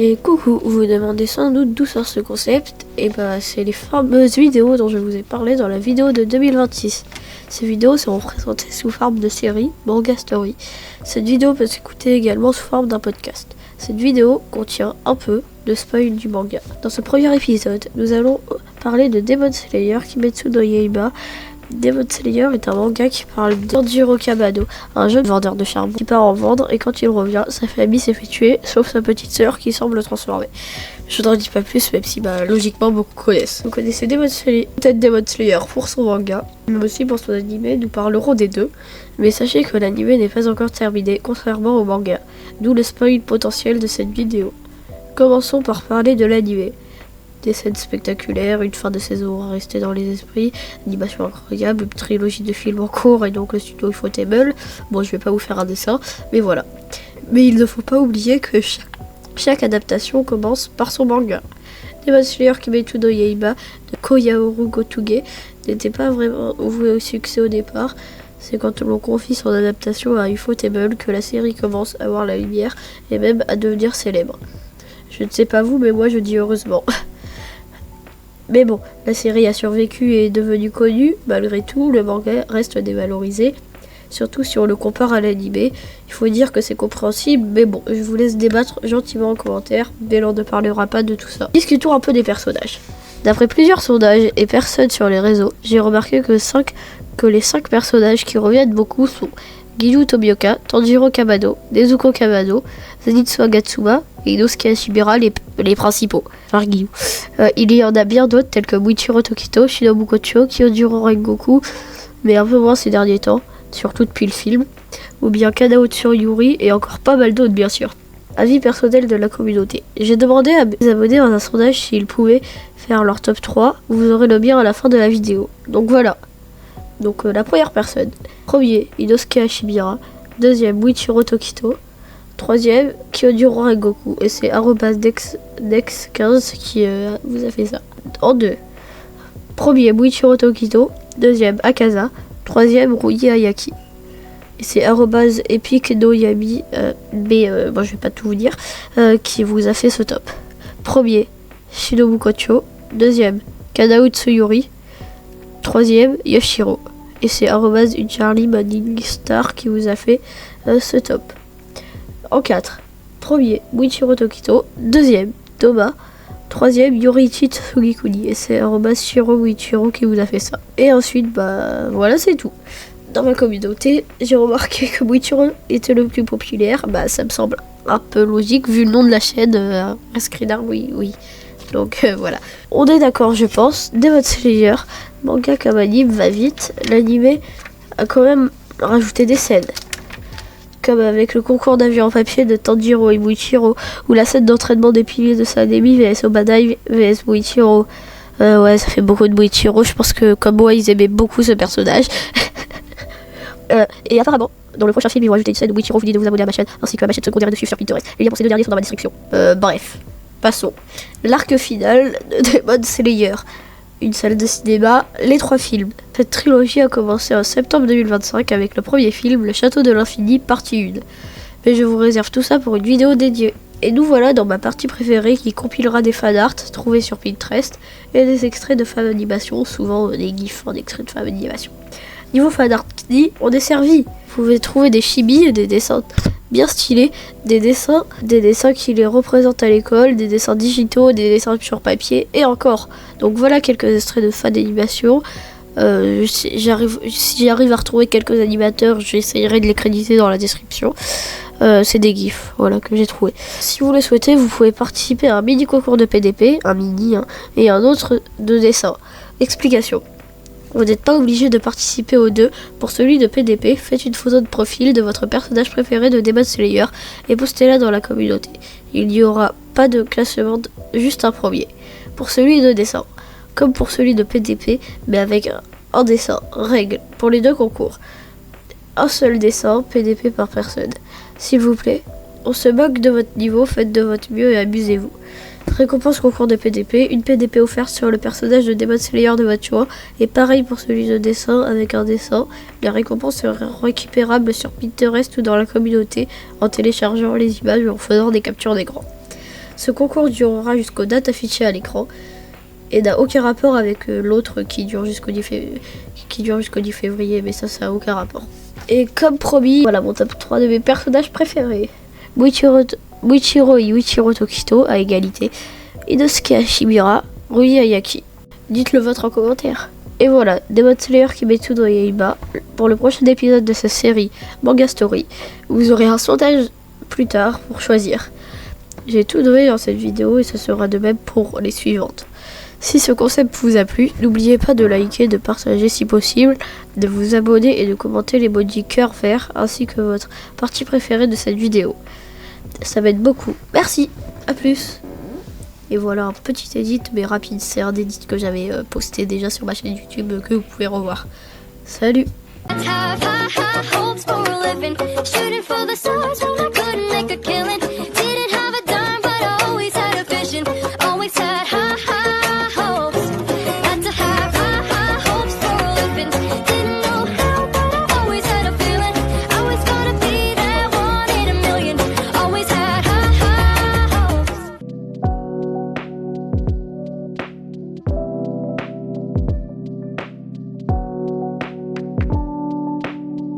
Et coucou, vous vous demandez sans doute d'où sort ce concept. Et c'est les fameuses vidéos dont je vous ai parlé dans la vidéo de 2026. Ces vidéos seront présentées sous forme de série Manga Story. Cette vidéo peut s'écouter également sous forme d'un podcast. Cette vidéo contient un peu de spoil du manga. Dans ce premier épisode, nous allons parler de Demon Slayer Kimetsu no Yaiba. Demon Slayer est un manga qui parle de Tanjiro Kamado, un jeune vendeur de charbon qui part en vendre, et quand il revient, sa famille s'est fait tuer, sauf sa petite sœur qui semble transformée. Je n'en dis pas plus, même si logiquement beaucoup connaissent. Vous connaissez peut-être Demon Slayer pour son manga, mais aussi pour son animé, nous parlerons des deux. Mais sachez que l'animé n'est pas encore terminé, contrairement au manga, d'où le spoil potentiel de cette vidéo. Commençons par parler de l'animé. Des scènes spectaculaires, une fin de saison à rester dans les esprits, animation incroyable, une trilogie de films en cours et donc le studio Ufotable. Bon, je vais pas vous faire un dessin, mais voilà. Mais il ne faut pas oublier que chaque adaptation commence par son manga. Demon Slayer Kimetsu no Yaiba de Koyaoru Gotuge n'était pas vraiment voué au succès au départ. C'est quand l'on confie son adaptation à Ufotable que la série commence à voir la lumière et même à devenir célèbre. Je ne sais pas vous, mais moi je dis heureusement. Mais bon, la série a survécu et est devenue connue. Malgré tout, le manga reste dévalorisé, surtout si on le compare à l'animé. Il faut dire que c'est compréhensible, mais bon, je vous laisse débattre gentiment en commentaire, mais l'on ne parlera pas de tout ça. Discutons un peu des personnages. D'après plusieurs sondages et personnes sur les réseaux, j'ai remarqué que les 5 personnages qui reviennent beaucoup sont Giyu Tomioka, Tanjiro Kamado, Nezuko Kamado, Zenitsu Agatsuma et Inosuke Hashibira, les principaux. Enfin, Giyu. Il y en a bien d'autres tels que Muichiro Tokito, Shinobu Kocho, Kyojuro Rengoku, mais un peu moins ces derniers temps, surtout depuis le film, ou bien Kanao Tsuruyuri et encore pas mal d'autres bien sûr. Avis personnel de la communauté. J'ai demandé à mes abonnés dans un sondage s'ils pouvaient faire leur top 3, vous aurez le mien à la fin de la vidéo. Donc voilà. Donc la première personne. Premier, Inosuke Hashibira. Deuxième, Muichiro Tokito. Troisième, Kyojuro Rengoku. Et c'est @dex15 qui vous a fait ça. En deux. Premier, Muichiro Tokito. Deuxième, Akaza. Troisième, Ruyi Ayaki. Et c'est @epic no yami. Bon, je vais pas tout vous dire. Qui vous a fait ce top. Premier, Shinobu Kocho. Deuxième, Kanao Tsuyuri. Troisième, Yoshiro. Et c'est @uncharlie_manning_star qui vous a fait ce top. En 4. Premier, Muichiro Tokito. Deuxième, Toma. Troisième, Yoriichi Tsugikuni. Et c'est @Shiro Muichiro qui vous a fait ça. Et ensuite, voilà, c'est tout. Dans ma communauté, j'ai remarqué que Muichiro était le plus populaire. Ça me semble un peu logique vu le nom de la chaîne. Screenar, oui. Donc voilà. On est d'accord, je pense. Demon Slayer, manga comme anime, va vite. L'animé a quand même rajouté des scènes. Comme avec le concours d'avion en papier de Tanjiro et Muichiro, ou la scène d'entraînement des piliers de Sanemi vs Obadai vs Muichiro. Ouais, ça fait beaucoup de Muichiro. Je pense que comme moi, ils aimaient beaucoup ce personnage. Et apparemment, dans le prochain film, ils vont ajouter une scène où Muichiro vous dit de vous abonner à ma chaîne, ainsi que à ma chaîne secondaire de suivre sur Pinterest. Les liens pour ces deux derniers sont dans ma description. Bref. Passons. L'arc final de Demon Slayer. Une salle de cinéma, les 3 films. Cette trilogie a commencé en septembre 2025 avec le premier film, Le Château de l'Infini, partie 1. Mais je vous réserve tout ça pour une vidéo dédiée. Et nous voilà dans ma partie préférée qui compilera des fanarts trouvés sur Pinterest et des extraits de fan animation, souvent des gifs en extraits de fan animation. Niveau fanart, on est servi. Vous pouvez trouver des chibis, des dessins bien stylés, des dessins qui les représentent à l'école, des dessins digitaux, des dessins sur papier et encore. Donc voilà quelques extraits de fan d'animation. Si j'arrive à retrouver quelques animateurs, j'essayerai de les créditer dans la description. C'est des gifs, voilà, que j'ai trouvé. Si vous le souhaitez, vous pouvez participer à un mini concours de PDP, un mini, et un autre de dessin. Explication. Vous n'êtes pas obligé de participer aux deux. Pour celui de PDP, faites une photo de profil de votre personnage préféré de Demon Slayer et postez-la dans la communauté. Il n'y aura pas de classement, juste un premier. Pour celui de dessin, comme pour celui de PDP, mais avec un dessin. Règle pour les deux concours. Un seul dessin, PDP par personne. S'il vous plaît, on se moque de votre niveau, faites de votre mieux et amusez-vous. Récompense concours de PDP, une PDP offerte sur le personnage de Demon Slayer de votre choix, et pareil pour celui de dessin avec un dessin. La récompense sera récupérable sur Pinterest ou dans la communauté en téléchargeant les images ou en faisant des captures d'écran. Ce concours durera jusqu'aux dates affichées à l'écran et n'a aucun rapport avec l'autre qui dure jusqu'au 10 février, mais ça n'a aucun rapport. Et comme promis, voilà mon top 3 de mes personnages préférés. Muichiro et Yuichiro Tokito à égalité, Inosuke Hashimura, Rui Ayaki. Dites le vôtre en commentaire. Et voilà, Demon Slayer Kimetsu no Yaiba. Pour le prochain épisode de cette série Manga Story, vous aurez un sondage plus tard pour choisir. J'ai tout donné dans cette vidéo et ce sera de même pour les suivantes. Si ce concept vous a plu, n'oubliez pas de liker, de partager si possible, de vous abonner et de commenter l'emoji cœur vert ainsi que votre partie préférée de cette vidéo. Ça m'aide beaucoup. Merci, à plus. Et voilà un petit edit mais rapide, c'est un edit que j'avais posté déjà sur ma chaîne YouTube que vous pouvez revoir. Salut. Have high hopes for a living, shooting for the stars when I couldn't make a killing.